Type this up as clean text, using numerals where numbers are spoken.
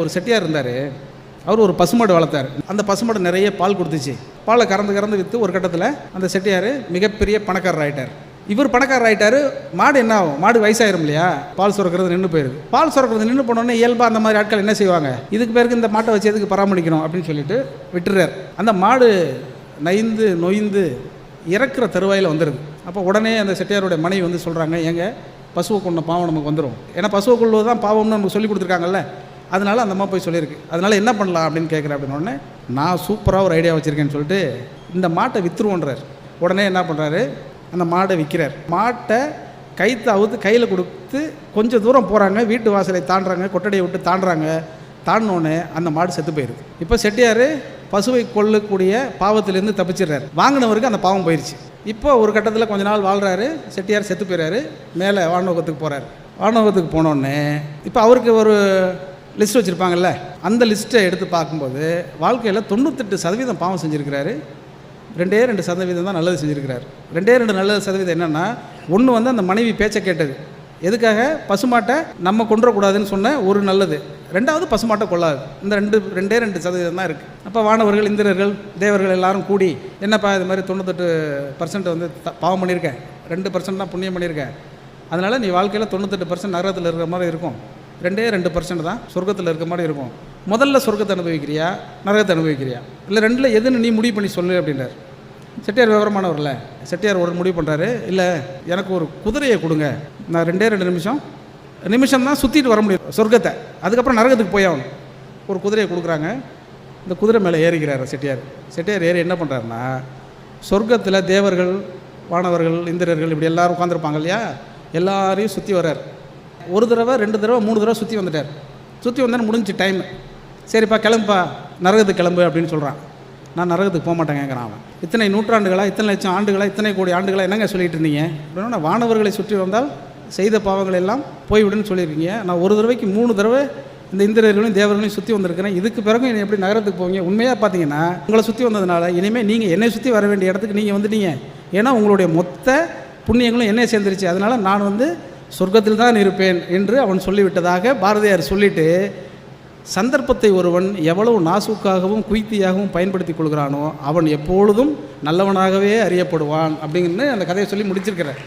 ஒரு செட்டியார் இருந்தார். அவர் ஒரு பசுமாடு வளர்த்தார். அந்த பசுமாடு நிறைய பால் கொடுத்துச்சு. பாலை கறந்து விற்று ஒரு கட்டத்தில் அந்த செட்டியார் மிகப்பெரிய பணக்காரர் ஆகிட்டார். இவர் பணக்காரர் ஆகிட்டார். மாடு என்ன ஆகும்? மாடு வயசாயிரும் இல்லையா, பால் சுரக்கிறது நின்று போயிடுது. பால் சுரக்கிறது நின்று போனோடனே இயல்பாக அந்த மாதிரி ஆட்கள் என்ன செய்வாங்க, இதுக்கு பேருக்கு இந்த மாட்டை வச்சு எதுக்கு பராமரிக்கணும் அப்படின்னு சொல்லிட்டு விட்டுறார். அந்த மாடு நைந்து நொய்ந்து இறக்குற தருவாயில் வந்துடுது. அப்போ உடனே அந்த செட்டியாருடைய மனைவி வந்து சொல்கிறாங்க, ஏங்க பசுவை கொண்ட பாவம் நமக்கு வந்துடும். ஏன்னா பசுவை கொள்வது தான் பாவம்னு நமக்கு சொல்லி கொடுத்துருக்காங்கல்ல, அதனால் அந்த அம்மா போய் சொல்லியிருக்கு. அதனால் என்ன பண்ணலாம் அப்படின்னு கேட்குறேன். அப்படின்னோடனே நான் சூப்பராக ஒரு ஐடியா வச்சுருக்கேன்னு சொல்லிட்டு இந்த மாட்டை விற்றுருவோன்றார். உடனே என்ன பண்ணுறாரு, அந்த மாடை விற்கிறார். மாட்டை கைத்தை அவுத்து கையில் கொடுத்து கொஞ்சம் தூரம் போகிறாங்க, வீட்டு வாசலை தாண்டுறாங்க, கொட்டடையை விட்டு தாண்டினோடனே அந்த மாடு செத்து போயிடுது. இப்போ செட்டியார் பசுவை கொள்ளக்கூடிய பாவத்திலேருந்து தப்பிச்சிடுறாரு. வாங்கினவருக்கு அந்த பாவம் போயிடுச்சு. இப்போ ஒரு கட்டத்தில் கொஞ்ச நாள் வாழ்கிறாரு. செட்டியார் செத்து போயிடுறாரு. மேலே வானலோகத்துக்கு போகிறார். வானலோகத்துக்கு போனோடனே இப்போ அவருக்கு ஒரு லிஸ்ட் வச்சுருப்பாங்கல்ல, அந்த லிஸ்ட்டை எடுத்து பார்க்கும்போது வாழ்க்கையில் 98% பாவம் செஞ்சுருக்கிறாரு. 2% தான் நல்லது செஞ்சுருக்கிறார். 2 நல்லது சதவீதம் என்னென்னா, ஒன்று வந்து அந்த மனைவி பேச்சை கேட்டது. எதுக்காக? பசுமாட்டை நம்ம கொன்றக்கூடாதுன்னு சொன்ன ஒரு நல்லது. 2வது பசுமாட்டை கொள்ளாது. இந்த 2% தான் இருக்குது. அப்போ வானவர்கள், இந்திரர்கள், தேவர்கள் எல்லாரும் கூடி, என்னப்பா இது மாதிரி 98% வந்து பாவம் பண்ணியிருக்கேன், 2% தான் புண்ணியம் பண்ணியிருக்கேன், அதனால் நீ வாழ்க்கையில் 98% நரகத்தில் இருக்கிற மாதிரி இருக்கும், 2% தான் சொர்க்கத்தில் இருக்கிற மாதிரி இருக்கும். முதல்ல சொர்க்கத்தை அனுபவிக்கிறியா, நரகத்தை அனுபவிக்கிறியா, இல்லை 2ல் எதுன்னு நீ முடிவு பண்ணி சொல்லு அப்படின்றார். செட்டியார் விவரமானவர்ல. செட்டியார் ஒரு முடிவு பண்ணுறாரு, இல்லை எனக்கு ஒரு குதிரையை கொடுங்க, நான் 2 நிமிஷம் தான் சுற்றிட்டு வர முடியும் சொர்க்கத்தை, அதுக்கப்புறம் நரகத்துக்கு போய் ஆகணும். ஒரு குதிரையை கொடுக்குறாங்க. இந்த குதிரை மேலே ஏறிக்கிறார் செட்டியார். செட்டியார் ஏறி என்ன பண்ணுறாருன்னா, சொர்க்கத்தில் தேவர்கள், வானவர்கள், இந்திரர்கள் இப்படி எல்லோரும் உட்காந்துருப்பாங்க இல்லையா, எல்லாரையும் சுற்றி வர்றார். 1 தடவை 2 தடவை 3 தடவை சுற்றி வந்துட்டார். சுற்றி வந்தால் முடிஞ்சு டைம். சரிப்பா கிளம்புப்பா, நரகத்துக்கு கிளம்பு அப்படின்னு சொல்கிறான். நான் நரகத்துக்கு போக மாட்டேங்கிறான் அவன். இத்தனை நூற்றாண்டுகளாக, இத்தனை லட்சம் ஆண்டுகளாக, இத்தனை கோடி ஆண்டுகளாக என்னங்க சொல்லிட்டு இருந்தீங்க அப்படின்னா, வானவர்களை சுற்றி வந்தால் செய்த பாவங்கள் எல்லாம் போய்விடுன்னு சொல்லியிருக்கீங்க. நான் 1 தடவைக்கு 3 தடவை இந்த இந்திரர்களையும் தேவர்களையும் சுற்றி வந்திருக்கிறேன். இதுக்கு பிறகு என்னை எப்படி நகரத்துக்கு போவீங்க? உண்மையாக பார்த்தீங்கன்னா உங்களை சுற்றி வந்ததுனால இனிமேல் நீங்கள் என்னை சுற்றி வர வேண்டிய இடத்துக்கு நீங்கள் வந்துட்டீங்க. ஏன்னா உங்களுடைய மொத்த புண்ணியங்களும் என்னை சேர்ந்துருச்சு. அதனால் நான் வந்து சொர்க்கத்தில் தான் இருப்பேன் என்று அவன் சொல்லிவிட்டதாக பாரதியார் சொல்லிவிட்டு, சந்தர்ப்பத்தை ஒருவன் எவ்வளவு நாசூக்காகவும் குய்த்தியாகவும் பயன்படுத்தி கொள்கிறானோ அவன் எப்பொழுதும் நல்லவனாகவே அறியப்படுவான் அப்படிங்கிறது அந்த கதையை சொல்லி முடிச்சிருக்கிறார்.